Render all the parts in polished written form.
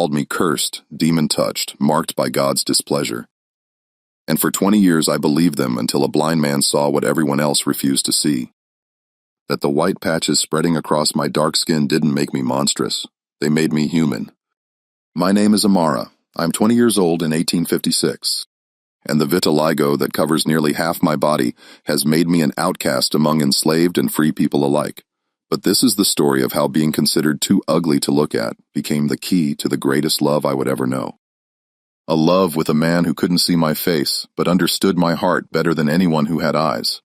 called me cursed, demon-touched, marked by God's displeasure. And for 20 years I believed them until a blind man saw what everyone else refused to see. That the white patches spreading across my dark skin didn't make me monstrous. They made me human. My name is Amara. I'm 20 years old in 1856. And the vitiligo that covers nearly half my body has made me an outcast among enslaved and free people alike. But this is the story of how being considered too ugly to look at became the key to the greatest love I would ever know. A love with a man who couldn't see my face, but understood my heart better than anyone who had eyes.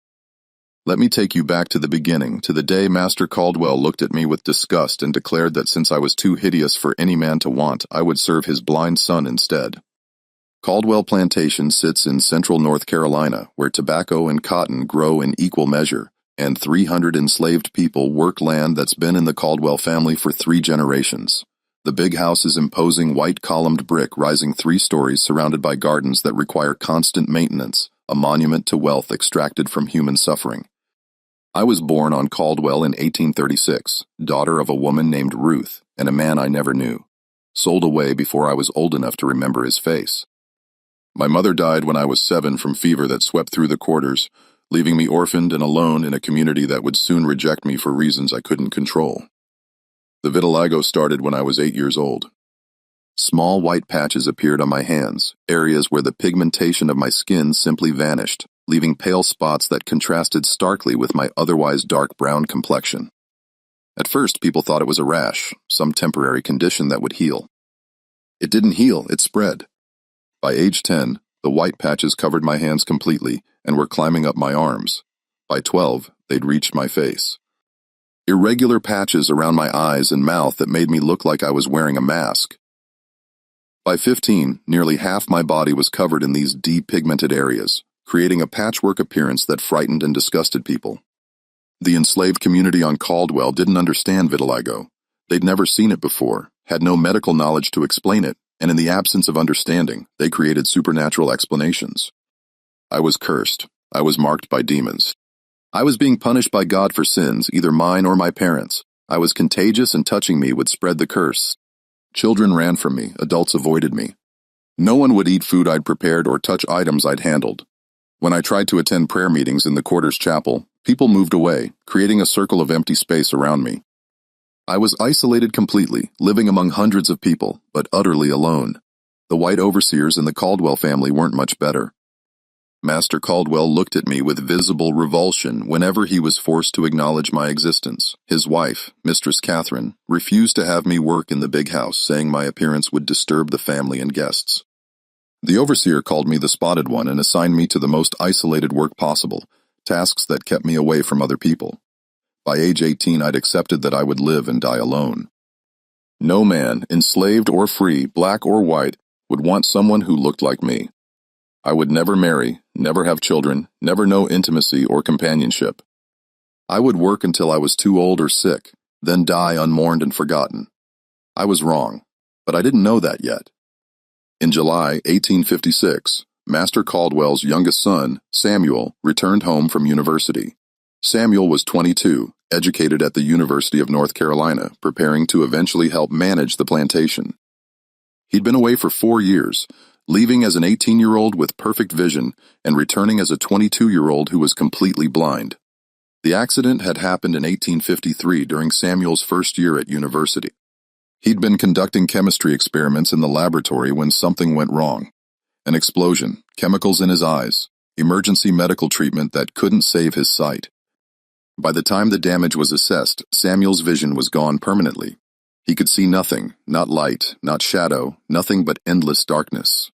Let me take you back to the beginning, to the day Master Caldwell looked at me with disgust and declared that since I was too hideous for any man to want, I would serve his blind son instead. Caldwell Plantation sits in central North Carolina, where tobacco and cotton grow in equal measure, and 300 enslaved people work land that's been in the Caldwell family for 3 generations. The big house is imposing white-columned brick rising 3 stories surrounded by gardens that require constant maintenance, a monument to wealth extracted from human suffering. I was born on Caldwell in 1836, daughter of a woman named Ruth and a man I never knew, sold away before I was old enough to remember his face. My mother died when I was 7 from fever that swept through the quarters, leaving me orphaned and alone in a community that would soon reject me for reasons I couldn't control. The vitiligo started when I was 8 years old. Small white patches appeared on my hands, areas where the pigmentation of my skin simply vanished, leaving pale spots that contrasted starkly with my otherwise dark brown complexion. At first, people thought it was a rash, some temporary condition that would heal. It didn't heal, it spread. By age 10, the white patches covered my hands completely and were climbing up my arms. By 12, they'd reached my face. Irregular patches around my eyes and mouth that made me look like I was wearing a mask. By 15, nearly half my body was covered in these depigmented areas, creating a patchwork appearance that frightened and disgusted people. The enslaved community on Caldwell didn't understand vitiligo. They'd never seen it before, had no medical knowledge to explain it, and in the absence of understanding, they created supernatural explanations. I was cursed. I was marked by demons. I was being punished by God for sins, either mine or my parents. I was contagious, and touching me would spread the curse. Children ran from me, adults avoided me. No one would eat food I'd prepared or touch items I'd handled. When I tried to attend prayer meetings in the quarters chapel, people moved away, creating a circle of empty space around me. I was isolated completely, living among hundreds of people, but utterly alone. The white overseers in the Caldwell family weren't much better. Master Caldwell looked at me with visible revulsion whenever he was forced to acknowledge my existence. His wife, Mistress Catherine, refused to have me work in the big house, saying my appearance would disturb the family and guests. The overseer called me the spotted one and assigned me to the most isolated work possible, tasks that kept me away from other people. By age 18, I'd accepted that I would live and die alone. No man, enslaved or free, black or white, would want someone who looked like me. I would never marry, never have children, never know intimacy or companionship. I would work until I was too old or sick, then die unmourned and forgotten. I was wrong, but I didn't know that yet. In July 1856, Master Caldwell's youngest son, Samuel, returned home from university. Samuel was 22, educated at the University of North Carolina, preparing to eventually help manage the plantation. He'd been away for 4 years, leaving as an 18-year-old with perfect vision and returning as a 22-year-old who was completely blind. The accident had happened in 1853 during Samuel's first year at university. He'd been conducting chemistry experiments in the laboratory when something went wrong. An explosion, chemicals in his eyes, emergency medical treatment that couldn't save his sight. By the time the damage was assessed, Samuel's vision was gone permanently. He could see nothing, not light, not shadow, nothing but endless darkness.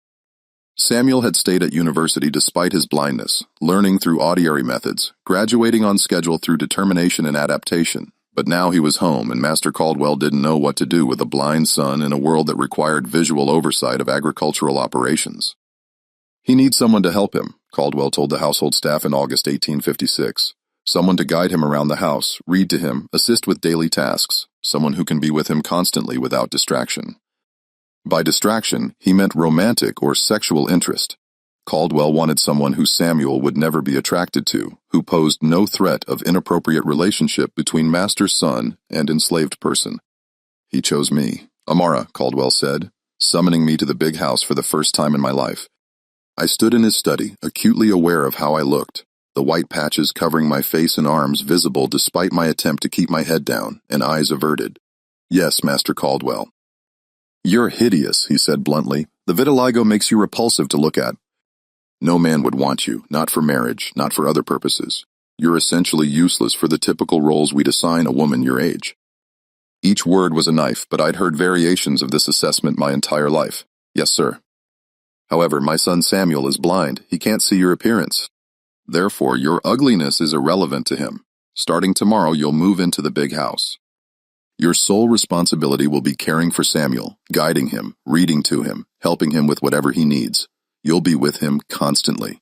Samuel had stayed at university despite his blindness, learning through auditory methods, graduating on schedule through determination and adaptation. But now he was home, and Master Caldwell didn't know what to do with a blind son in a world that required visual oversight of agricultural operations. He needs someone to help him, Caldwell told the household staff in August 1856. Someone to guide him around the house, read to him, assist with daily tasks, someone who can be with him constantly without distraction. By distraction, he meant romantic or sexual interest. Caldwell wanted someone who Samuel would never be attracted to, who posed no threat of inappropriate relationship between master's son and enslaved person. He chose me, Amara, Caldwell said, summoning me to the big house for the first time in my life. I stood in his study, acutely aware of how I looked, the white patches covering my face and arms visible despite my attempt to keep my head down and eyes averted. Yes, Master Caldwell. You're hideous, he said bluntly. The vitiligo makes you repulsive to look at. No man would want you, not for marriage, not for other purposes. You're essentially useless for the typical roles we'd assign a woman your age. Each word was a knife, but I'd heard variations of this assessment my entire life. Yes, sir. However, my son Samuel is blind. He can't see your appearance. Therefore, your ugliness is irrelevant to him. Starting tomorrow, you'll move into the big house. Your sole responsibility will be caring for Samuel, guiding him, reading to him, helping him with whatever he needs. You'll be with him constantly.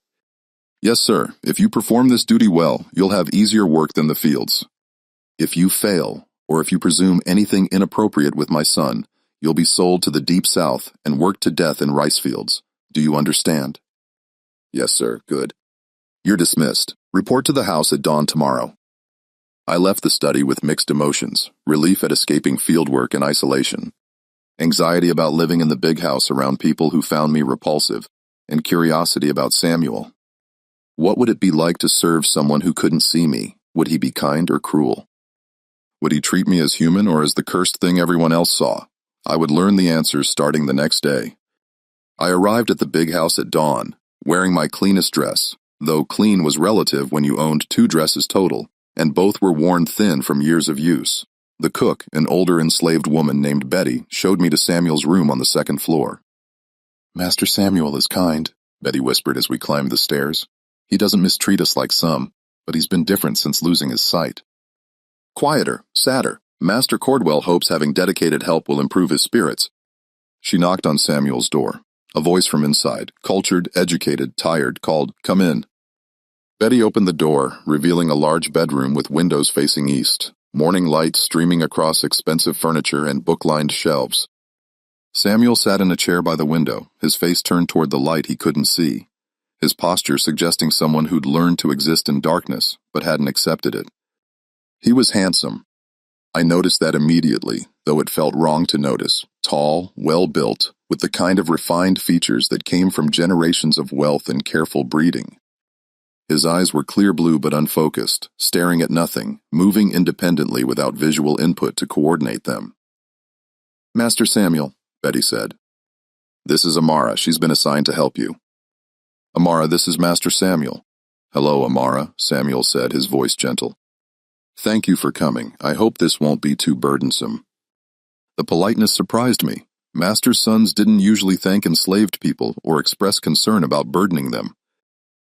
Yes, sir. If you perform this duty well, you'll have easier work than the fields. If you fail, or if you presume anything inappropriate with my son, you'll be sold to the deep south and worked to death in rice fields. Do you understand? Yes, sir. Good. You're dismissed. Report to the house at dawn tomorrow. I left the study with mixed emotions, relief at escaping fieldwork and isolation, anxiety about living in the big house around people who found me repulsive, and curiosity about Samuel. What would it be like to serve someone who couldn't see me? Would he be kind or cruel? Would he treat me as human or as the cursed thing everyone else saw? I would learn the answers starting the next day. I arrived at the big house at dawn, wearing my cleanest dress, though clean was relative when you owned 2 dresses total, and both were worn thin from years of use. The cook, an older enslaved woman named Betty, showed me to Samuel's room on the 2nd floor. Master Samuel is kind, Betty whispered as we climbed the stairs. He doesn't mistreat us like some, but he's been different since losing his sight. Quieter, sadder. Master Caldwell hopes having dedicated help will improve his spirits. She knocked on Samuel's door. A voice from inside, cultured, educated, tired, called, "Come in." Betty opened the door, revealing a large bedroom with windows facing east, morning light streaming across expensive furniture and book-lined shelves. Samuel sat in a chair by the window, his face turned toward the light he couldn't see, his posture suggesting someone who'd learned to exist in darkness, but hadn't accepted it. He was handsome. I noticed that immediately, though it felt wrong to notice. Tall, well-built, with the kind of refined features that came from generations of wealth and careful breeding. His eyes were clear blue but unfocused, staring at nothing, moving independently without visual input to coordinate them. "Master Samuel," Betty said. "This is Amara. She's been assigned to help you." "Amara, this is Master Samuel." "Hello, Amara," Samuel said, his voice gentle. "Thank you for coming. I hope this won't be too burdensome." The politeness surprised me. Master's sons didn't usually thank enslaved people or express concern about burdening them.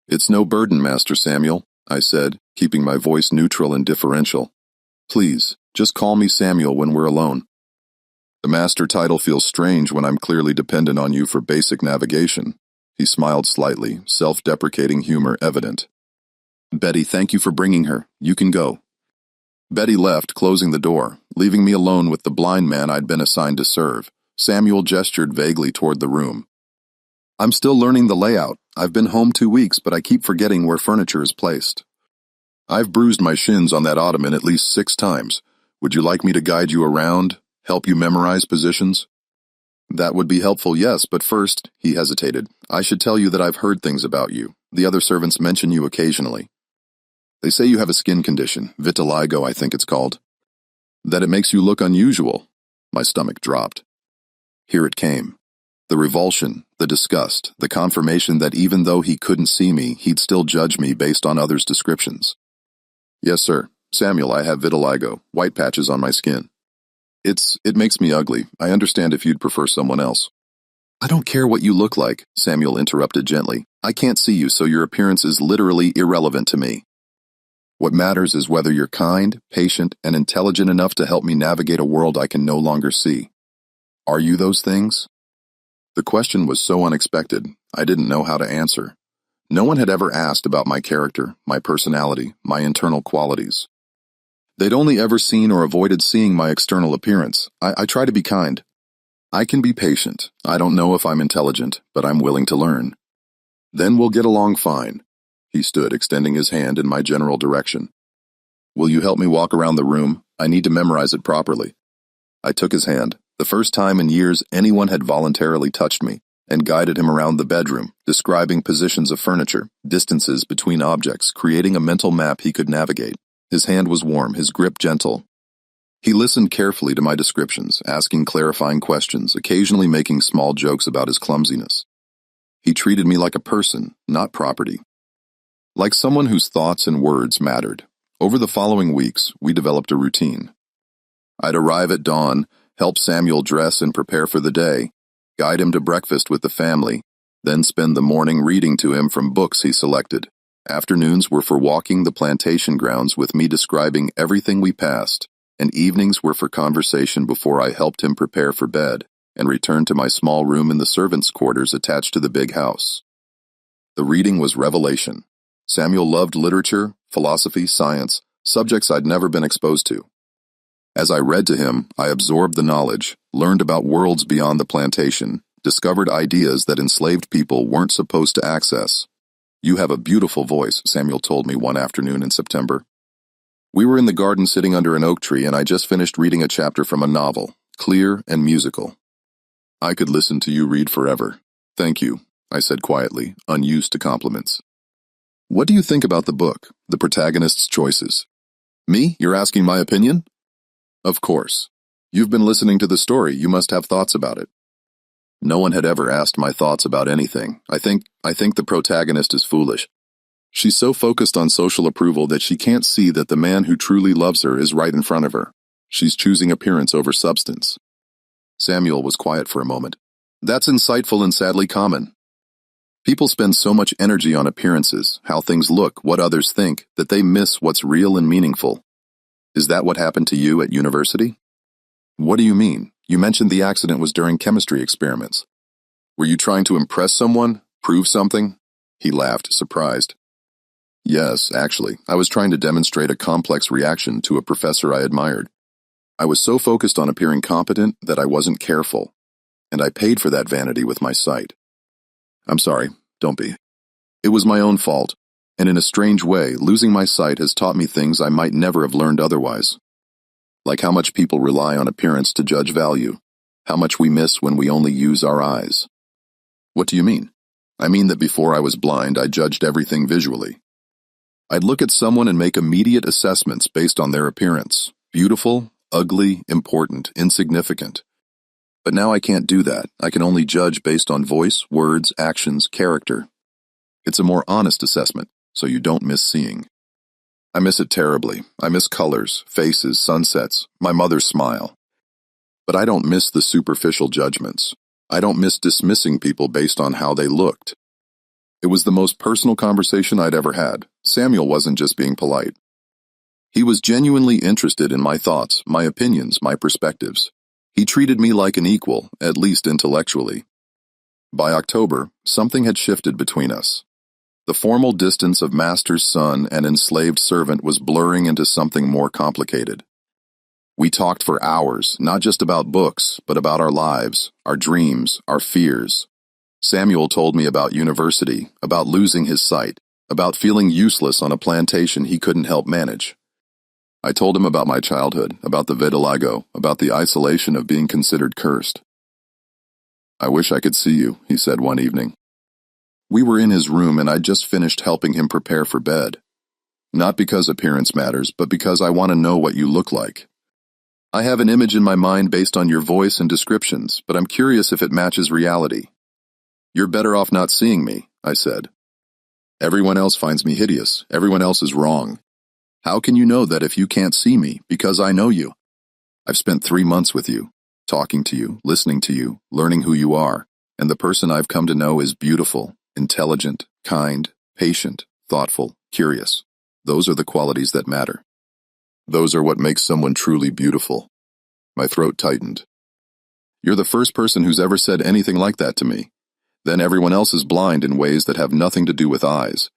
"It's no burden, Master Samuel," I said, keeping my voice neutral and deferential. "Please, just call me Samuel when we're alone. The master title feels strange when I'm clearly dependent on you for basic navigation." He smiled slightly, self-deprecating humor evident. "Betty, thank you for bringing her. You can go." Betty left, closing the door, leaving me alone with the blind man I'd been assigned to serve. Samuel gestured vaguely toward the room. "I'm still learning the layout. I've been home 2 weeks, but I keep forgetting where furniture is placed. I've bruised my shins on that ottoman at least 6 times. Would you like me to guide you around, help you memorize positions?" "That would be helpful, yes, but first," he hesitated, "I should tell you that I've heard things about you. The other servants mention you occasionally. They say you have a skin condition, vitiligo I think it's called. That it makes you look unusual." My stomach dropped. Here it came. The revulsion, the disgust, the confirmation that even though he couldn't see me, he'd still judge me based on others' descriptions. "Yes, sir. Samuel, I have vitiligo, white patches on my skin. It makes me ugly. I understand if you'd prefer someone else." "I don't care what you look like," Samuel interrupted gently. "I can't see you, so your appearance is literally irrelevant to me. What matters is whether you're kind, patient, and intelligent enough to help me navigate a world I can no longer see. Are you those things?" The question was so unexpected, I didn't know how to answer. No one had ever asked about my character, my personality, my internal qualities. They'd only ever seen or avoided seeing my external appearance. I try to be kind. I can be patient. I don't know if I'm intelligent, but I'm willing to learn. Then we'll get along fine. He stood, extending his hand in my general direction. "Will you help me walk around the room? I need to memorize it properly." I took his hand. The first time in years anyone had voluntarily touched me, and guided him around the bedroom, describing positions of furniture, distances between objects, creating a mental map he could navigate. His hand was warm, his grip gentle. He listened carefully to my descriptions, asking clarifying questions, occasionally making small jokes about his clumsiness. He treated me like a person, not property. Like someone whose thoughts and words mattered. Over the following weeks, we developed a routine. I'd arrive at dawn, help Samuel dress and prepare for the day, guide him to breakfast with the family, then spend the morning reading to him from books he selected. Afternoons were for walking the plantation grounds with me describing everything we passed, and evenings were for conversation before I helped him prepare for bed and returned to my small room in the servants' quarters attached to the big house. The reading was revelation. Samuel loved literature, philosophy, science, subjects I'd never been exposed to. As I read to him, I absorbed the knowledge, learned about worlds beyond the plantation, discovered ideas that enslaved people weren't supposed to access. "You have a beautiful voice," Samuel told me one afternoon in September. We were in the garden sitting under an oak tree, and I just finished reading a chapter from a novel, clear and musical. "I could listen to you read forever." "Thank you," I said quietly, unused to compliments. "What do you think about the book, the protagonist's choices?" "Me? You're asking my opinion?" "Of course. You've been listening to the story, you must have thoughts about it." No one had ever asked my thoughts about anything. I think the protagonist is foolish. She's so focused on social approval that she can't see that the man who truly loves her is right in front of her. She's choosing appearance over substance. Samuel was quiet for a moment. "That's insightful and sadly common. People spend so much energy on appearances, how things look, what others think, that they miss what's real and meaningful. Is that what happened to you at university?" "What do you mean? You mentioned the accident was during chemistry experiments. Were you trying to impress someone? Prove something?" He laughed, surprised. "Yes, actually. I was trying to demonstrate a complex reaction to a professor I admired. I was so focused on appearing competent that I wasn't careful, and I paid for that vanity with my sight. I'm sorry, don't be. It was my own fault, and in a strange way, losing my sight has taught me things I might never have learned otherwise. Like how much people rely on appearance to judge value, how much we miss when we only use our eyes." "What do you mean?" "I mean that before I was blind, I judged everything visually. I'd look at someone and make immediate assessments based on their appearance. Beautiful, ugly, important, insignificant. But now I can't do that. I can only judge based on voice, words, actions, character. It's a more honest assessment, so you don't miss seeing. I miss it terribly. I miss colors, faces, sunsets, my mother's smile. But I don't miss the superficial judgments. I don't miss dismissing people based on how they looked." It was the most personal conversation I'd ever had. Samuel wasn't just being polite. He was genuinely interested in my thoughts, my opinions, my perspectives. He treated me like an equal, at least intellectually. By October, something had shifted between us. The formal distance of master's son and enslaved servant was blurring into something more complicated. We talked for hours, not just about books, but about our lives, our dreams, our fears. Samuel told me about university, about losing his sight, about feeling useless on a plantation he couldn't help manage. I told him about my childhood, about the vitiligo, about the isolation of being considered cursed. "I wish I could see you," he said one evening. We were in his room and I'd just finished helping him prepare for bed. "Not because appearance matters, but because I want to know what you look like. I have an image in my mind based on your voice and descriptions, but I'm curious if it matches reality." "You're better off not seeing me," I said. "Everyone else finds me hideous. Everyone else is wrong. How can you know that if you can't see me? Because I know you. I've spent 3 months with you, talking to you, listening to you, learning who you are, and the person I've come to know is beautiful, intelligent, kind, patient, thoughtful, curious. Those are the qualities that matter. Those are what makes someone truly beautiful." My throat tightened. "You're the first person who's ever said anything like that to me. Then everyone else is blind in ways that have nothing to do with eyes."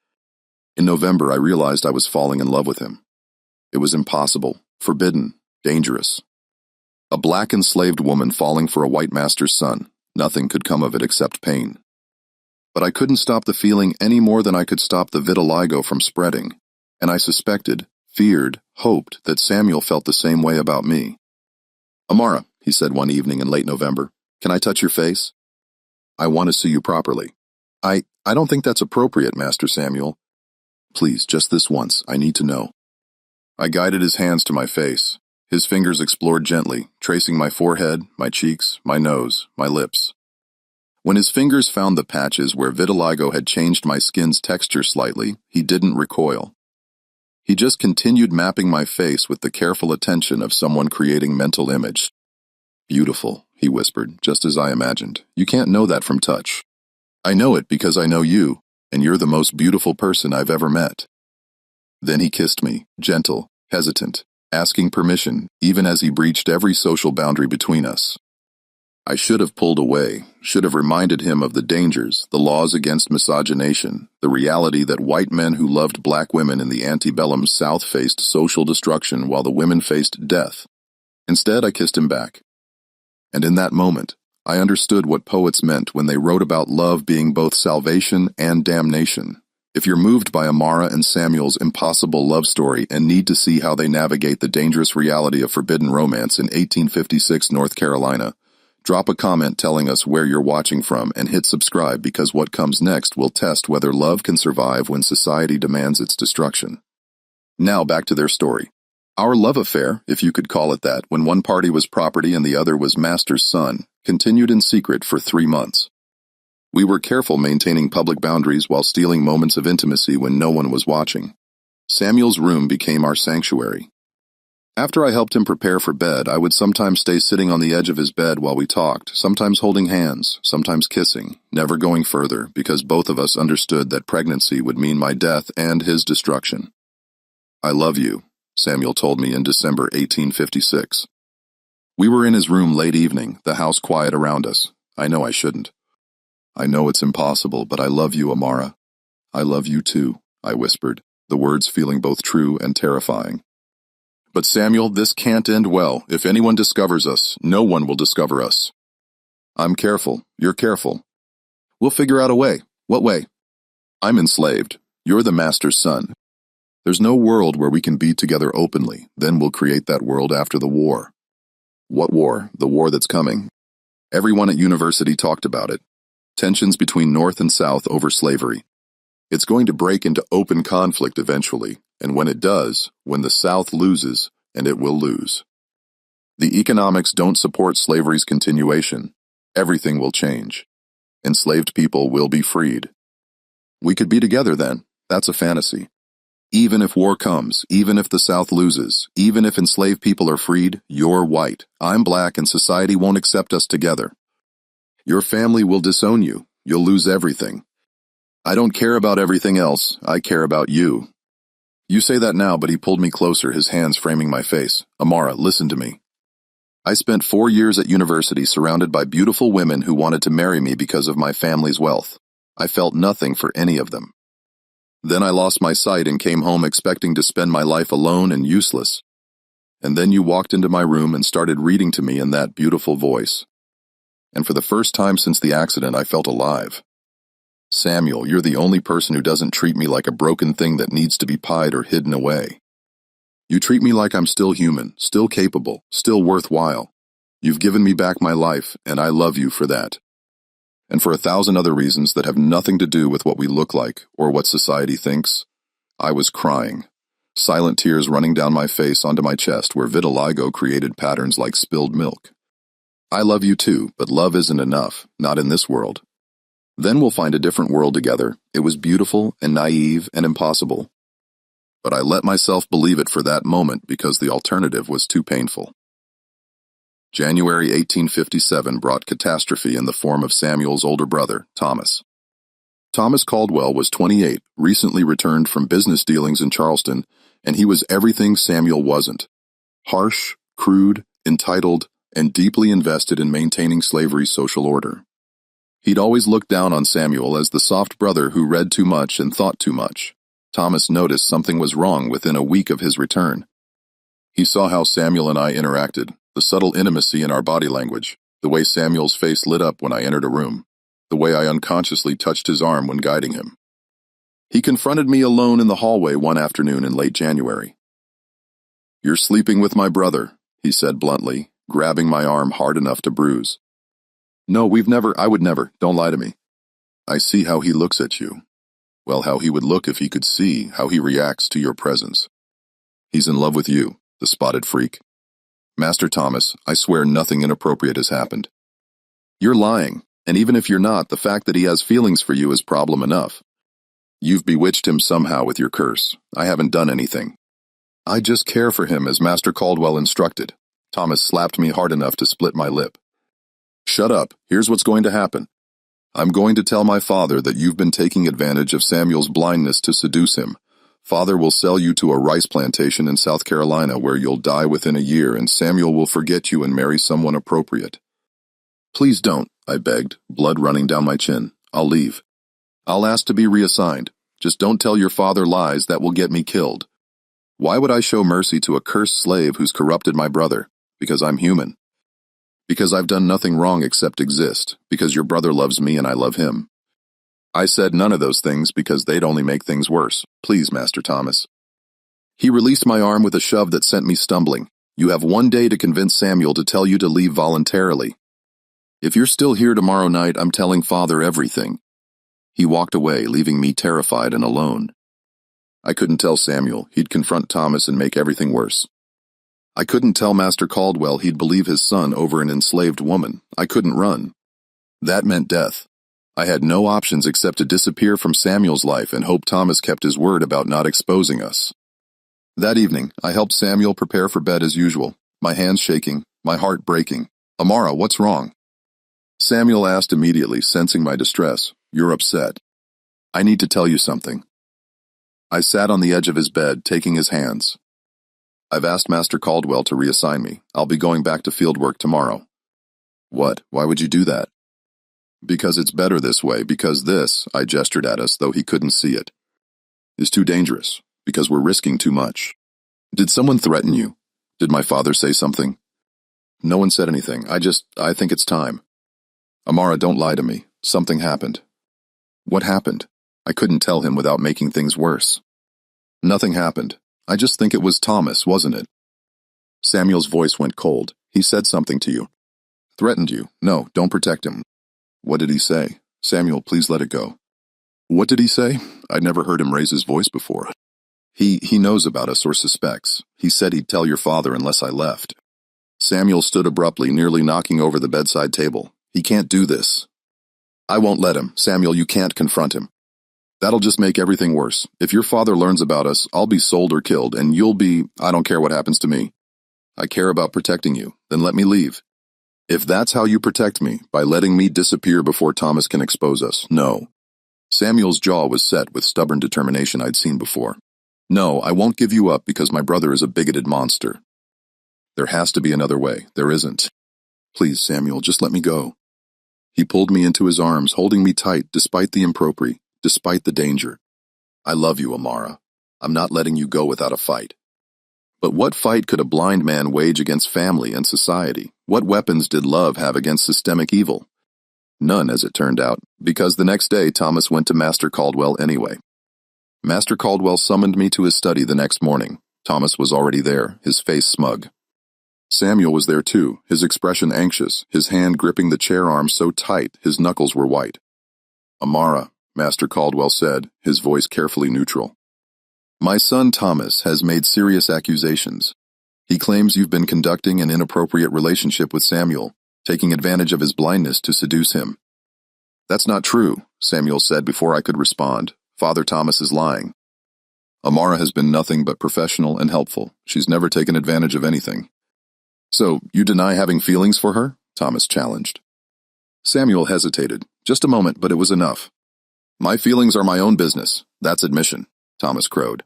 In November, I realized I was falling in love with him. It was impossible, forbidden, dangerous. A black enslaved woman falling for a white master's son. Nothing could come of it except pain. But I couldn't stop the feeling any more than I could stop the vitiligo from spreading, and I suspected, feared, hoped that Samuel felt the same way about me. "Amara," he said one evening in late November. "Can I touch your face? I want to see you properly." I don't think that's appropriate, Master Samuel. "Please, just this once. I need to know." I guided his hands to my face. His fingers explored gently, tracing my forehead, my cheeks, my nose, my lips. When his fingers found the patches where vitiligo had changed my skin's texture slightly, he didn't recoil. He just continued mapping my face with the careful attention of someone creating mental image. "Beautiful," he whispered, just as I imagined. "You can't know that from touch." "I know it because I know you, and you're the most beautiful person I've ever met." Then he kissed me, gentle, hesitant, asking permission, even as he breached every social boundary between us. I should have pulled away, should have reminded him of the dangers, the laws against miscegenation, the reality that white men who loved black women in the antebellum South faced social destruction while the women faced death. Instead, I kissed him back. And in that moment, I understood what poets meant when they wrote about love being both salvation and damnation. If you're moved by Amara and Samuel's impossible love story and need to see how they navigate the dangerous reality of forbidden romance in 1856 North Carolina, drop a comment telling us where you're watching from and hit subscribe, because what comes next will test whether love can survive when society demands its destruction. Now back to their story. Our love affair, if you could call it that, when one party was property and the other was master's son, continued in secret for 3 months. We were careful maintaining public boundaries while stealing moments of intimacy when no one was watching. Samuel's room became our sanctuary. After I helped him prepare for bed, I would sometimes stay sitting on the edge of his bed while we talked, sometimes holding hands, sometimes kissing, never going further, because both of us understood that pregnancy would mean my death and his destruction. "I love you," Samuel told me in December 1856. We were in his room late evening, the house quiet around us. I know I shouldn't. "I know it's impossible, but I love you, Amara." "I love you too," I whispered, the words feeling both true and terrifying. "But Samuel, this can't end well. If anyone discovers us, no one will discover us." "I'm careful. You're careful. We'll figure out a way." "What way?" "I'm enslaved. You're the master's son. There's no world where we can be together openly. Then we'll create that world after the war." "What war?" "The war that's coming." Everyone at university talked about it. Tensions between North and South over slavery. It's going to break into open conflict eventually, and when it does, when the South loses, and it will lose. The economics don't support slavery's continuation. Everything will change. Enslaved people will be freed. We could be together then. That's a fantasy. Even if war comes, even if the South loses, even if enslaved people are freed, you're white, I'm black, and society won't accept us together. Your family will disown you. You'll lose everything. I don't care about everything else. I care about you. You say that now, but he pulled me closer, his hands framing my face. "Amara, listen to me. I spent 4 years at university surrounded by beautiful women who wanted to marry me because of my family's wealth. I felt nothing for any of them. Then I lost my sight and came home expecting to spend my life alone and useless. And then you walked into my room and started reading to me in that beautiful voice. And for the first time since the accident, I felt alive. Samuel, you're the only person who doesn't treat me like a broken thing that needs to be pied or hidden away. You treat me like I'm still human, still capable, still worthwhile. You've given me back my life, and I love you for that. And for 1,000 other reasons that have nothing to do with what we look like or what society thinks." I was crying, silent tears running down my face onto my chest where vitiligo created patterns like spilled milk. "I love you too, but love isn't enough, not in this world. Then we'll find a different world together. It was beautiful and naive and impossible. But I let myself believe it for that moment because the alternative was too painful." January 1857 brought catastrophe in the form of Samuel's older brother, Thomas. Thomas Caldwell was 28, recently returned from business dealings in Charleston, and he was everything Samuel wasn't. Harsh, crude, entitled, and deeply invested in maintaining slavery's social order. He'd always looked down on Samuel as the soft brother who read too much and thought too much. Thomas noticed something was wrong within a week of his return. He saw how Samuel and I interacted, the subtle intimacy in our body language, the way Samuel's face lit up when I entered a room, the way I unconsciously touched his arm when guiding him. He confronted me alone in the hallway one afternoon in late January. "You're sleeping with my brother," he said bluntly, grabbing my arm hard enough to bruise. No, I would never, don't lie to me. I see how he looks at you. Well, how he would look if he could see how he reacts to your presence. He's in love with you, the spotted freak. Master Thomas, I swear nothing inappropriate has happened. You're lying, and even if you're not, the fact that he has feelings for you is problem enough. You've bewitched him somehow with your curse. I haven't done anything. I just care for him as Master Caldwell instructed. Thomas slapped me hard enough to split my lip. Shut up, here's what's going to happen. I'm going to tell my father that you've been taking advantage of Samuel's blindness to seduce him. Father will sell you to a rice plantation in South Carolina where you'll die within a year and Samuel will forget you and marry someone appropriate. Please don't, I begged, blood running down my chin. I'll leave. I'll ask to be reassigned. Just don't tell your father lies that will get me killed. Why would I show mercy to a cursed slave who's corrupted my brother? Because I'm human. Because I've done nothing wrong except exist. Because your brother loves me and I love him. I said none of those things because they'd only make things worse. Please, Master Thomas. He released my arm with a shove that sent me stumbling. You have 1 day to convince Samuel to tell you to leave voluntarily. If you're still here tomorrow night, I'm telling Father everything. He walked away, leaving me terrified and alone. I couldn't tell Samuel. He'd confront Thomas and make everything worse. I couldn't tell Master Caldwell he'd believe his son over an enslaved woman. I couldn't run. That meant death. I had no options except to disappear from Samuel's life and hope Thomas kept his word about not exposing us. That evening, I helped Samuel prepare for bed as usual, my hands shaking, my heart breaking. Amara, what's wrong? Samuel asked immediately, sensing my distress. You're upset. I need to tell you something. I sat on the edge of his bed, taking his hands. I've asked Master Caldwell to reassign me. I'll be going back to field work tomorrow. What? Why would you do that? Because it's better this way, because this, I gestured at us, though he couldn't see it, is too dangerous, because we're risking too much. Did someone threaten you? Did my father say something? No one said anything. I think it's time. Amara, don't lie to me. Something happened. What happened? I couldn't tell him without making things worse. Nothing happened. I just think it was Thomas, wasn't it? Samuel's voice went cold. He said something to you. Threatened you. No, don't protect him. What did he say? Samuel, please let it go. What did he say? I'd never heard him raise his voice before. He knows about us or suspects. He said he'd tell your father unless I left. Samuel stood abruptly, nearly knocking over the bedside table. He can't do this. I won't let him. Samuel, you can't confront him. That'll just make everything worse. If your father learns about us, I'll be sold or killed, and you'll be, I don't care what happens to me. I care about protecting you. Then let me leave. If that's how you protect me, by letting me disappear before Thomas can expose us, no. Samuel's jaw was set with stubborn determination I'd seen before. No, I won't give you up because my brother is a bigoted monster. There has to be another way. There isn't. Please, Samuel, just let me go. He pulled me into his arms, holding me tight despite the impropriety, despite the danger. I love you, Amara. I'm not letting you go without a fight. But what fight could a blind man wage against family and society? What weapons did love have against systemic evil? None, as it turned out, because the next day Thomas went to Master Caldwell anyway. Master Caldwell summoned me to his study the next morning. Thomas was already there, his face smug. Samuel was there too, his expression anxious, his hand gripping the chair arm so tight his knuckles were white. Amara, Master Caldwell said, his voice carefully neutral. My son Thomas has made serious accusations. He claims you've been conducting an inappropriate relationship with Samuel, taking advantage of his blindness to seduce him. That's not true, Samuel said before I could respond. Father Thomas is lying. Amara has been nothing but professional and helpful. She's never taken advantage of anything. So, you deny having feelings for her? Thomas challenged. Samuel hesitated. Just a moment, but it was enough. My feelings are my own business. That's admission, Thomas crowed.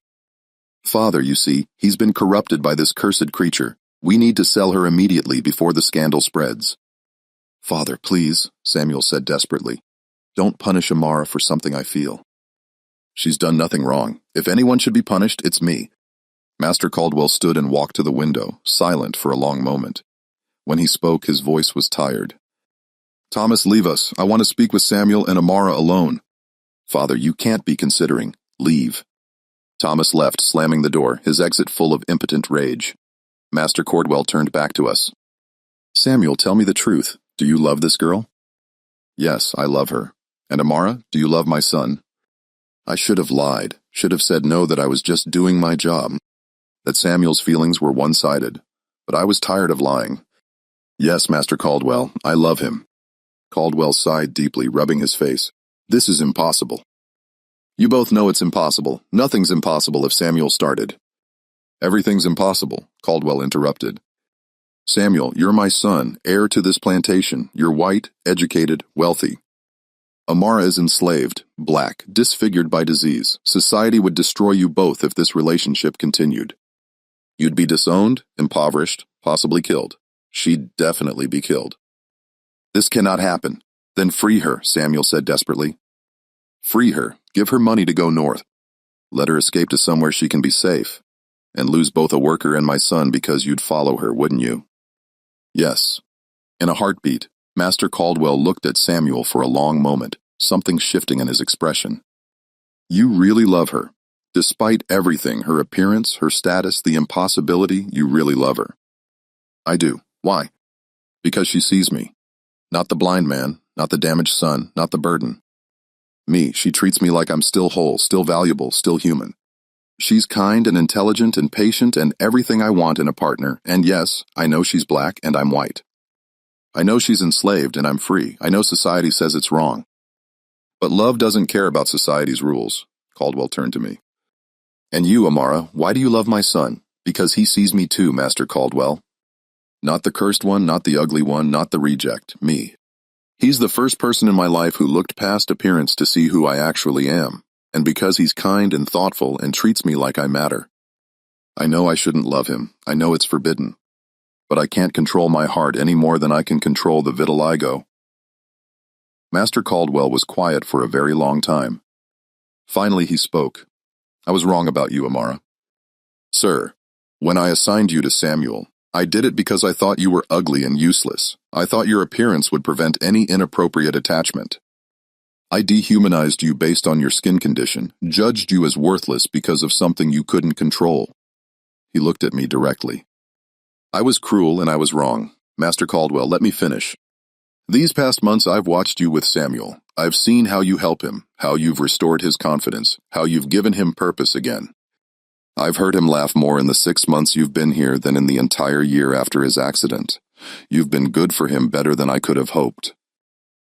Father, you see, he's been corrupted by this cursed creature. We need to sell her immediately before the scandal spreads. Father, please, Samuel said desperately. Don't punish Amara for something I feel. She's done nothing wrong. If anyone should be punished, it's me. Master Caldwell stood and walked to the window, silent for a long moment. When he spoke, his voice was tired. Thomas, leave us. I want to speak with Samuel and Amara alone. Father, you can't be considering. Leave. Thomas left, slamming the door, his exit full of impotent rage. Master Caldwell turned back to us. Samuel, tell me the truth. Do you love this girl? Yes, I love her. And Amara, do you love my son? I should have lied, should have said no, that I was just doing my job, that Samuel's feelings were one-sided. But I was tired of lying. Yes, Master Caldwell, I love him. Caldwell sighed deeply, rubbing his face. This is impossible. You both know it's impossible. Nothing's impossible if Samuel started. Everything's impossible, Caldwell interrupted. Samuel, you're my son, heir to this plantation. You're white, educated, wealthy. Amara is enslaved, black, disfigured by disease. Society would destroy you both if this relationship continued. You'd be disowned, impoverished, possibly killed. She'd definitely be killed. This cannot happen. Then free her, Samuel said desperately. Free her. Give her money to go north. Let her escape to somewhere she can be safe. And lose both a worker and my son because you'd follow her, wouldn't you? Yes. In a heartbeat, Master Caldwell looked at Samuel for a long moment, something shifting in his expression. You really love her. Despite everything, her appearance, her status, the impossibility, you really love her. I do. Why? Because she sees me. Not the blind man, not the damaged son, not the burden. Me, she treats me like I'm still whole, still valuable, still human. She's kind and intelligent and patient and everything I want in a partner, and yes, I know she's black and I'm white. I know she's enslaved and I'm free. I know society says it's wrong. But love doesn't care about society's rules. Caldwell turned to me. And you, Amara, why do you love my son? Because he sees me too, Master Caldwell. Not the cursed one, not the ugly one, not the reject, me. He's the first person in my life who looked past appearance to see who I actually am, and because he's kind and thoughtful and treats me like I matter. I know I shouldn't love him. I know it's forbidden. But I can't control my heart any more than I can control the vitiligo. Master Caldwell was quiet for a very long time. Finally he spoke. I was wrong about you, Amara. Sir, when I assigned you to Samuel, I did it because I thought you were ugly and useless. I thought your appearance would prevent any inappropriate attachment. I dehumanized you based on your skin condition, judged you as worthless because of something you couldn't control. He looked at me directly. I was cruel and I was wrong. Master Caldwell, let me finish. These past months I've watched you with Samuel. I've seen how you help him, how you've restored his confidence, how you've given him purpose again. I've heard him laugh more in the 6 months you've been here than in the entire year after his accident. You've been good for him, better than I could have hoped.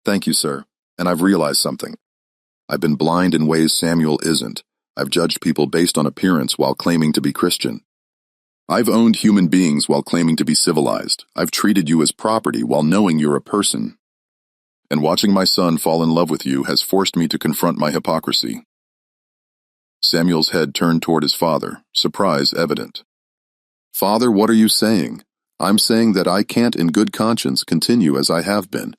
Thank you, sir. And I've realized something. I've been blind in ways Samuel isn't. I've judged people based on appearance while claiming to be Christian. I've owned human beings while claiming to be civilized. I've treated you as property while knowing you're a person. And watching my son fall in love with you has forced me to confront my hypocrisy. Samuel's head turned toward his father, surprise evident. Father, what are you saying? I'm saying that I can't in good conscience continue as I have been.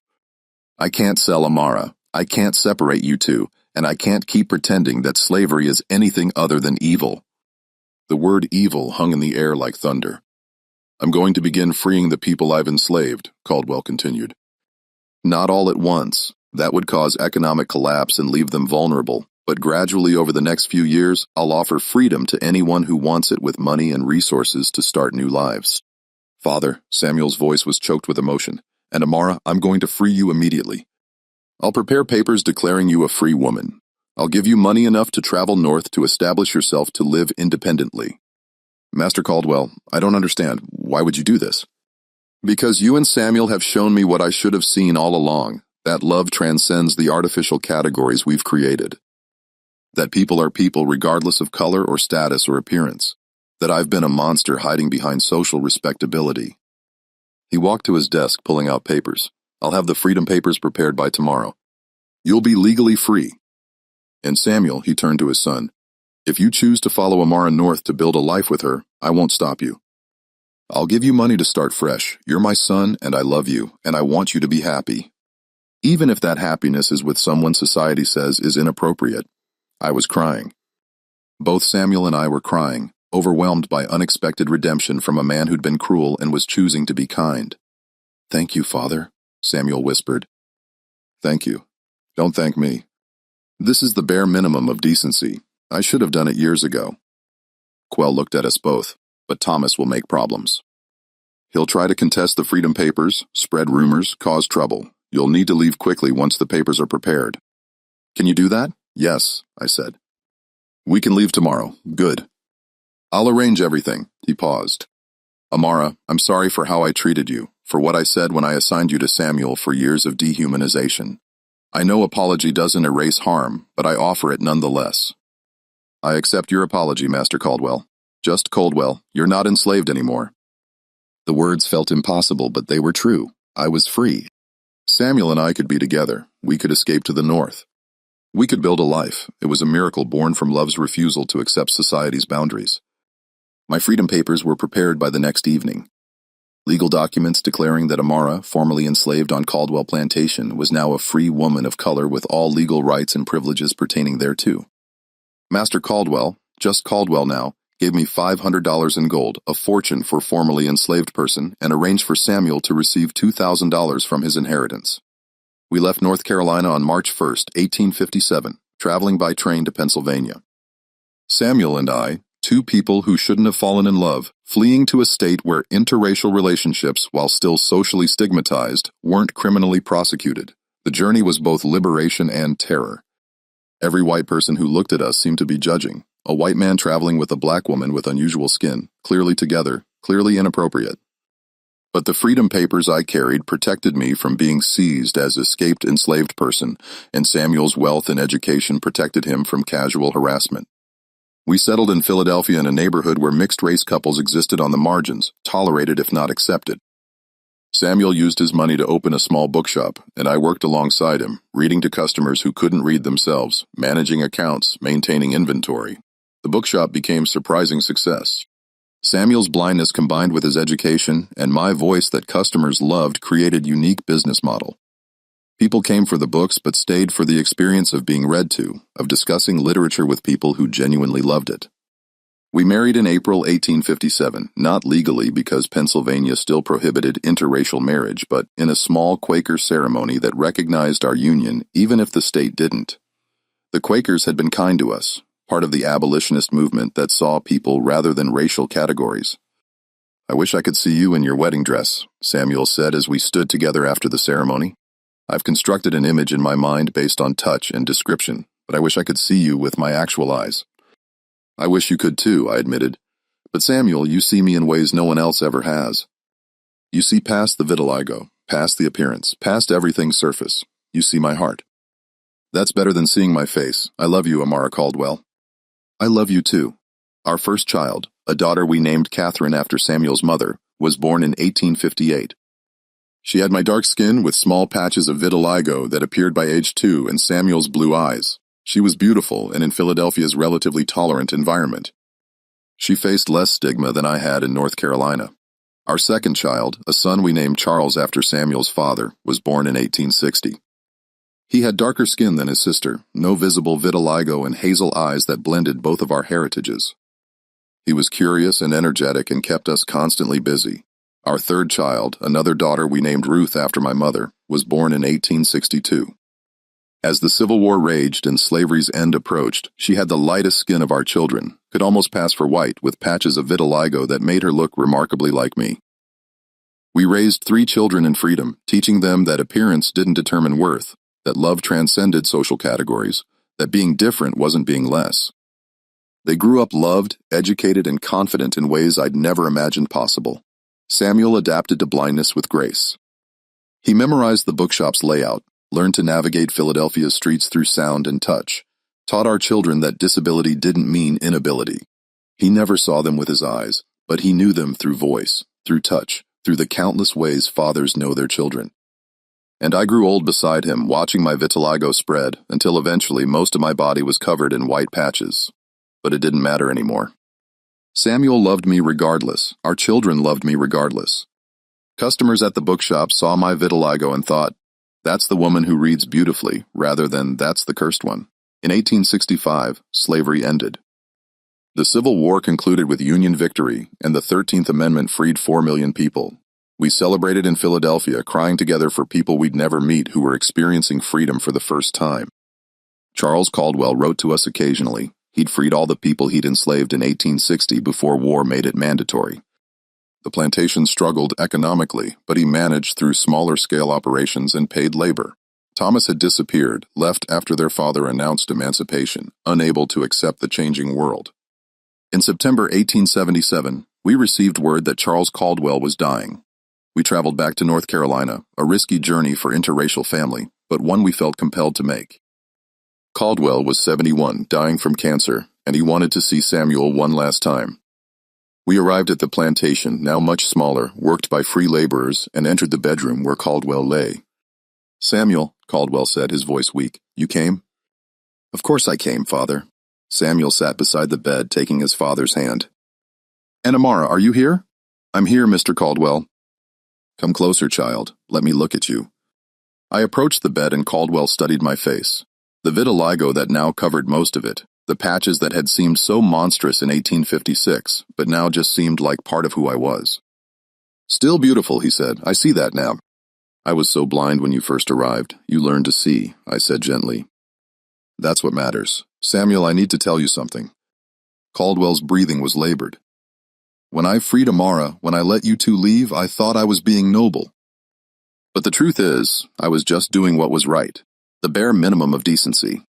I can't sell Amara. I can't separate you two, and I can't keep pretending that slavery is anything other than evil. The word evil hung in the air like thunder. I'm going to begin freeing the people I've enslaved, Caldwell continued. Not all at once. That would cause economic collapse and leave them vulnerable. But gradually over the next few years, I'll offer freedom to anyone who wants it with money and resources to start new lives. Father, Samuel's voice was choked with emotion, and Amara, I'm going to free you immediately. I'll prepare papers declaring you a free woman. I'll give you money enough to travel north to establish yourself to live independently. Master Caldwell, I don't understand. Why would you do this? Because you and Samuel have shown me what I should have seen all along, that love transcends the artificial categories we've created. That people are people regardless of color or status or appearance. That I've been a monster hiding behind social respectability. He walked to his desk, pulling out papers. I'll have the freedom papers prepared by tomorrow. You'll be legally free. And Samuel, he turned to his son, if you choose to follow Amara north to build a life with her, I won't stop you. I'll give you money to start fresh. You're my son, and I love you, and I want you to be happy. Even if that happiness is with someone society says is inappropriate. I was crying. Both Samuel and I were crying, overwhelmed by unexpected redemption from a man who'd been cruel and was choosing to be kind. Thank you, Father, Samuel whispered. Thank you. Don't thank me. This is the bare minimum of decency. I should have done it years ago. Quell looked at us both, but Thomas will make problems. He'll try to contest the freedom papers, spread rumors, cause trouble. You'll need to leave quickly once the papers are prepared. Can you do that? Yes, I said. We can leave tomorrow. Good. I'll arrange everything. He paused. Amara, I'm sorry for how I treated you, for what I said when I assigned you to Samuel for years of dehumanization. I know apology doesn't erase harm, but I offer it nonetheless. I accept your apology, Master Caldwell. Just Caldwell, you're not enslaved anymore. The words felt impossible, but they were true. I was free. Samuel and I could be together. We could escape to the north. We could build a life. It was a miracle born from love's refusal to accept society's boundaries. My freedom papers were prepared by the next evening. Legal documents declaring that Amara, formerly enslaved on Caldwell Plantation, was now a free woman of color with all legal rights and privileges pertaining thereto. Master Caldwell, just Caldwell now, gave me $500 in gold, a fortune for formerly enslaved person, and arranged for Samuel to receive $2,000 from his inheritance. We left North Carolina on March 1st, 1857, traveling by train to Pennsylvania. Samuel and I, two people who shouldn't have fallen in love, fleeing to a state where interracial relationships, while still socially stigmatized, weren't criminally prosecuted. The journey was both liberation and terror. Every white person who looked at us seemed to be judging. A white man traveling with a black woman with unusual skin, clearly together, clearly inappropriate. But the freedom papers I carried protected me from being seized as escaped enslaved person, and Samuel's wealth and education protected him from casual harassment. We settled in Philadelphia in a neighborhood where mixed-race couples existed on the margins, tolerated if not accepted. Samuel used his money to open a small bookshop, and I worked alongside him, reading to customers who couldn't read themselves, managing accounts, maintaining inventory. The bookshop became surprising success. Samuel's blindness combined with his education and my voice that customers loved created a unique business model. People came for the books but stayed for the experience of being read to, of discussing literature with people who genuinely loved it. We married in April 1857, not legally because Pennsylvania still prohibited interracial marriage, but in a small Quaker ceremony that recognized our union even if the state didn't. The Quakers had been kind to us, part of the abolitionist movement that saw people rather than racial categories. I wish I could see you in your wedding dress, Samuel said as we stood together after the ceremony. I've constructed an image in my mind based on touch and description, but I wish I could see you with my actual eyes. I wish you could too, I admitted. But Samuel, you see me in ways no one else ever has. You see past the vitiligo, past the appearance, past everything surface. You see my heart. That's better than seeing my face. I love you, Amara Caldwell. I love you too. Our first child, a daughter we named Catherine after Samuel's mother, was born in 1858. She had my dark skin with small patches of vitiligo that appeared by age 2 and Samuel's blue eyes. She was beautiful and in Philadelphia's relatively tolerant environment. She faced less stigma than I had in North Carolina. Our second child, a son we named Charles after Samuel's father, was born in 1860. He had darker skin than his sister, no visible vitiligo and hazel eyes that blended both of our heritages. He was curious and energetic and kept us constantly busy. Our third child, another daughter we named Ruth after my mother, was born in 1862. As the Civil War raged and slavery's end approached, she had the lightest skin of our children, could almost pass for white, with patches of vitiligo that made her look remarkably like me. We raised 3 children in freedom, teaching them that appearance didn't determine worth, that love transcended social categories, that being different wasn't being less. They grew up loved, educated, and confident in ways I'd never imagined possible. Samuel adapted to blindness with grace. He memorized the bookshop's layout, learned to navigate Philadelphia's streets through sound and touch, taught our children that disability didn't mean inability. He never saw them with his eyes, but he knew them through voice, through touch, through the countless ways fathers know their children. And I grew old beside him, watching my vitiligo spread, until eventually most of my body was covered in white patches. But it didn't matter anymore. Samuel loved me regardless. Our children loved me regardless. Customers at the bookshop saw my vitiligo and thought, that's the woman who reads beautifully, rather than that's the cursed one. In 1865, slavery ended. The Civil War concluded with Union victory, and the 13th Amendment freed 4 million people. We celebrated in Philadelphia, crying together for people we'd never meet who were experiencing freedom for the first time. Charles Caldwell wrote to us occasionally. He'd freed all the people he'd enslaved in 1860 before war made it mandatory. The plantation struggled economically, but he managed through smaller-scale operations and paid labor. Thomas had disappeared, left after their father announced emancipation, unable to accept the changing world. In September 1877, we received word that Charles Caldwell was dying. We traveled back to North Carolina, a risky journey for interracial family, but one we felt compelled to make. Caldwell was 71, dying from cancer, and he wanted to see Samuel one last time. We arrived at the plantation, now much smaller, worked by free laborers, and entered the bedroom where Caldwell lay. "Samuel," Caldwell said, his voice weak, "you came?" "Of course I came, Father." Samuel sat beside the bed, taking his father's hand. "And Amara, are you here?" "I'm here, Mr. Caldwell." "Come closer, child. Let me look at you." I approached the bed and Caldwell studied my face. The vitiligo that now covered most of it, the patches that had seemed so monstrous in 1856, but now just seemed like part of who I was. "Still beautiful," he said. "I see that now." "I was so blind when you first arrived. You learned to see," I said gently. "That's what matters. Samuel, I need to tell you something." Caldwell's breathing was labored. "When I freed Amara, when I let you two leave, I thought I was being noble. But the truth is, I was just doing what was right, the bare minimum of decency.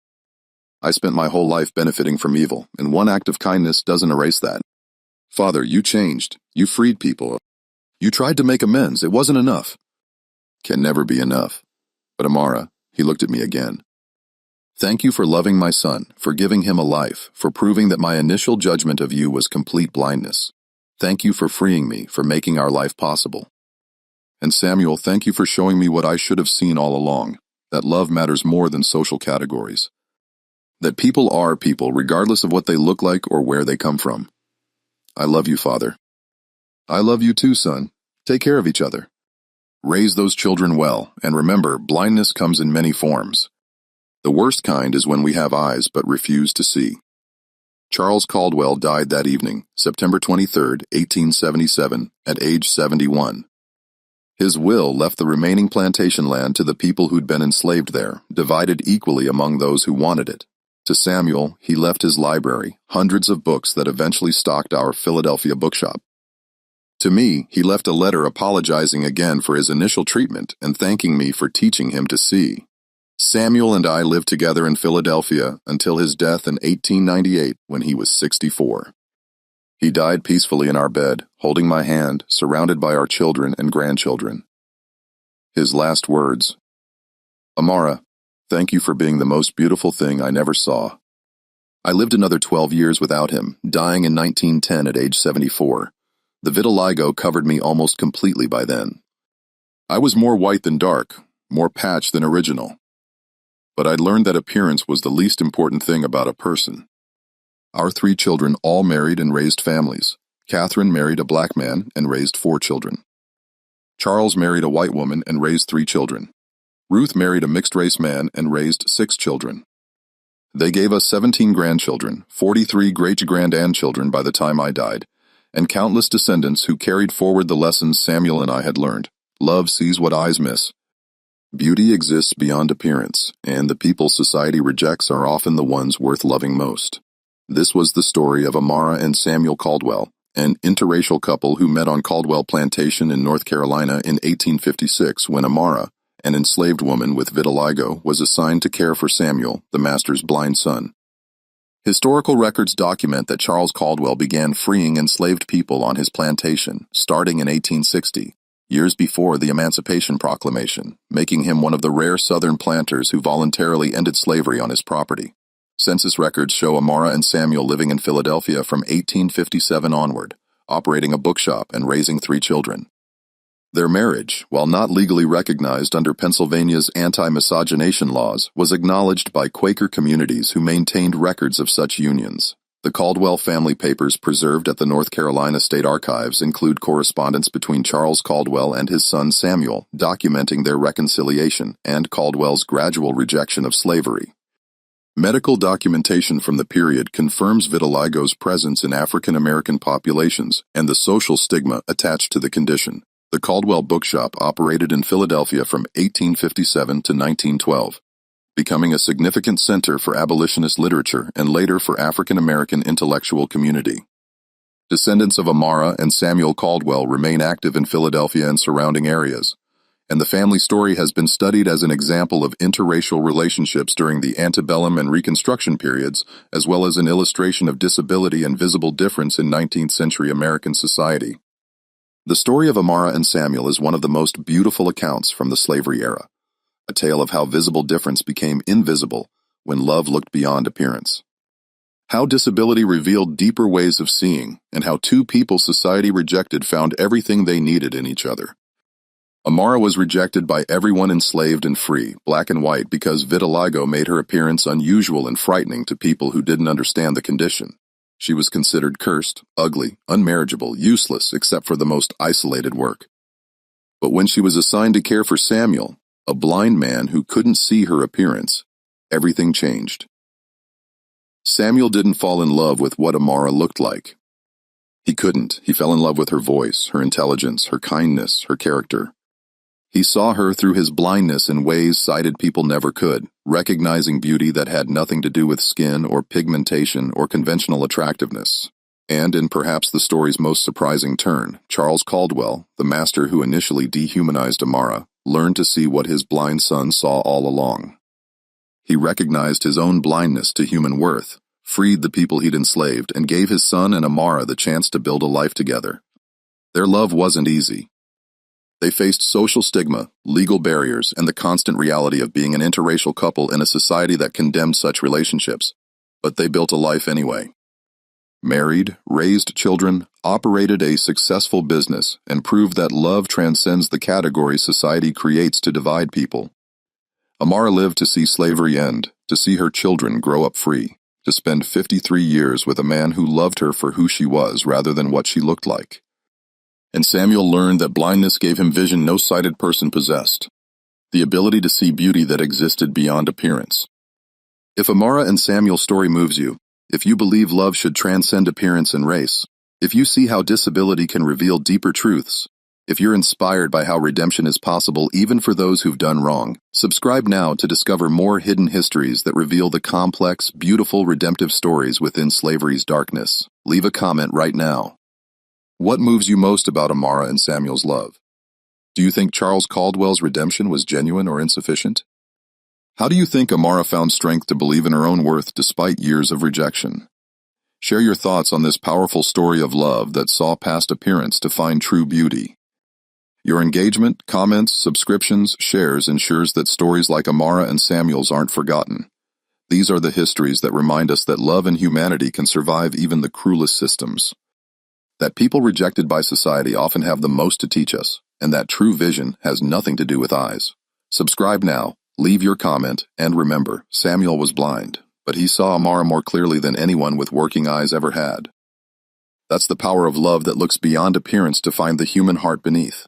I spent my whole life benefiting from evil, and one act of kindness doesn't erase that. Father, you changed. You freed people. You tried to make amends. It wasn't enough." "Can never be enough. But Amara," he looked at me again. "Thank you for loving my son, for giving him a life, for proving that my initial judgment of you was complete blindness. Thank you for freeing me, for making our life possible. And Samuel, thank you for showing me what I should have seen all along, that love matters more than social categories. That people are people, regardless of what they look like or where they come from. I love you, Father." "I love you too, son. Take care of each other. Raise those children well, and remember, blindness comes in many forms. The worst kind is when we have eyes but refuse to see." Charles Caldwell died that evening, September 23, 1877, at age 71. His will left the remaining plantation land to the people who'd been enslaved there, divided equally among those who wanted it. To Samuel, he left his library, hundreds of books that eventually stocked our Philadelphia bookshop. To me, he left a letter apologizing again for his initial treatment and thanking me for teaching him to see. Samuel and I lived together in Philadelphia until his death in 1898 when he was 64. He died peacefully in our bed, holding my hand, surrounded by our children and grandchildren. His last words, "Amara, thank you for being the most beautiful thing I never saw." I lived another 12 years without him, dying in 1910 at age 74. The vitiligo covered me almost completely by then. I was more white than dark, more patch than original. But I'd learned that appearance was the least important thing about a person. Our 3 children all married and raised families. Catherine married a black man and raised 4 children. Charles married a white woman and raised 3 children. Ruth married a mixed-race man and raised 6 children. They gave us 17 grandchildren, 43 great-grandchildren by the time I died, and countless descendants who carried forward the lessons Samuel and I had learned. Love sees what eyes miss. Beauty exists beyond appearance, and the people society rejects are often the ones worth loving most. This was the story of Amara and Samuel Caldwell, an interracial couple who met on Caldwell Plantation in North Carolina in 1856 when Amara, an enslaved woman with vitiligo, was assigned to care for Samuel, the master's blind son. Historical records document that Charles Caldwell began freeing enslaved people on his plantation, starting in 1860. Years before the Emancipation Proclamation, making him one of the rare Southern planters who voluntarily ended slavery on his property. Census records show Amara and Samuel living in Philadelphia from 1857 onward, operating a bookshop and raising 3 children. Their marriage, while not legally recognized under Pennsylvania's anti-miscegenation laws, was acknowledged by Quaker communities who maintained records of such unions. The Caldwell family papers preserved at the North Carolina State Archives include correspondence between Charles Caldwell and his son Samuel, documenting their reconciliation and Caldwell's gradual rejection of slavery. Medical documentation from the period confirms vitiligo's presence in African American populations and the social stigma attached to the condition. The Caldwell Bookshop operated in Philadelphia from 1857 to 1912. Becoming a significant center for abolitionist literature and later for African American intellectual community. Descendants of Amara and Samuel Caldwell remain active in Philadelphia and surrounding areas, and the family story has been studied as an example of interracial relationships during the antebellum and Reconstruction periods, as well as an illustration of disability and visible difference in 19th century American society. The story of Amara and Samuel is one of the most beautiful accounts from the slavery era, a tale of how visible difference became invisible when love looked beyond appearance. How disability revealed deeper ways of seeing, and how two people society rejected found everything they needed in each other. Amara was rejected by everyone enslaved and free, black and white, because vitiligo made her appearance unusual and frightening to people who didn't understand the condition. She was considered cursed, ugly, unmarriageable, useless except for the most isolated work. But when she was assigned to care for Samuel, a blind man who couldn't see her appearance, everything changed. Samuel didn't fall in love with what Amara looked like. He couldn't. He fell in love with her voice, her intelligence, her kindness, her character. He saw her through his blindness in ways sighted people never could, recognizing beauty that had nothing to do with skin or pigmentation or conventional attractiveness. And in perhaps the story's most surprising turn, Charles Caldwell, the master who initially dehumanized Amara, learned to see what his blind son saw all along. He recognized his own blindness to human worth, freed the people he'd enslaved, and gave his son and Amara the chance to build a life together. Their love wasn't easy. They faced social stigma, legal barriers, and the constant reality of being an interracial couple in a society that condemned such relationships. But they built a life anyway. Married, raised children, operated a successful business, and proved that love transcends the categories society creates to divide people. Amara lived to see slavery end, to see her children grow up free, to spend 53 years with a man who loved her for who she was rather than what she looked like. And Samuel learned that blindness gave him vision no sighted person possessed, the ability to see beauty that existed beyond appearance. If Amara and Samuel's story moves you, if you believe love should transcend appearance and race, if you see how disability can reveal deeper truths, if you're inspired by how redemption is possible even for those who've done wrong, subscribe now to discover more hidden histories that reveal the complex, beautiful, redemptive stories within slavery's darkness. Leave a comment right now. What moves you most about Amara and Samuel's love? Do you think Charles Caldwell's redemption was genuine or insufficient? How do you think Amara found strength to believe in her own worth despite years of rejection? Share your thoughts on this powerful story of love that saw past appearance to find true beauty. Your engagement, comments, subscriptions, shares ensures that stories like Amara and Samuel's aren't forgotten. These are the histories that remind us that love and humanity can survive even the cruelest systems. That people rejected by society often have the most to teach us, and that true vision has nothing to do with eyes. Subscribe now, leave your comment, and remember, Samuel was blind, but he saw Amara more clearly than anyone with working eyes ever had. That's the power of love that looks beyond appearance to find the human heart beneath.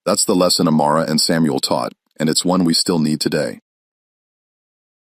That's the lesson Amara and Samuel taught, and it's one we still need today.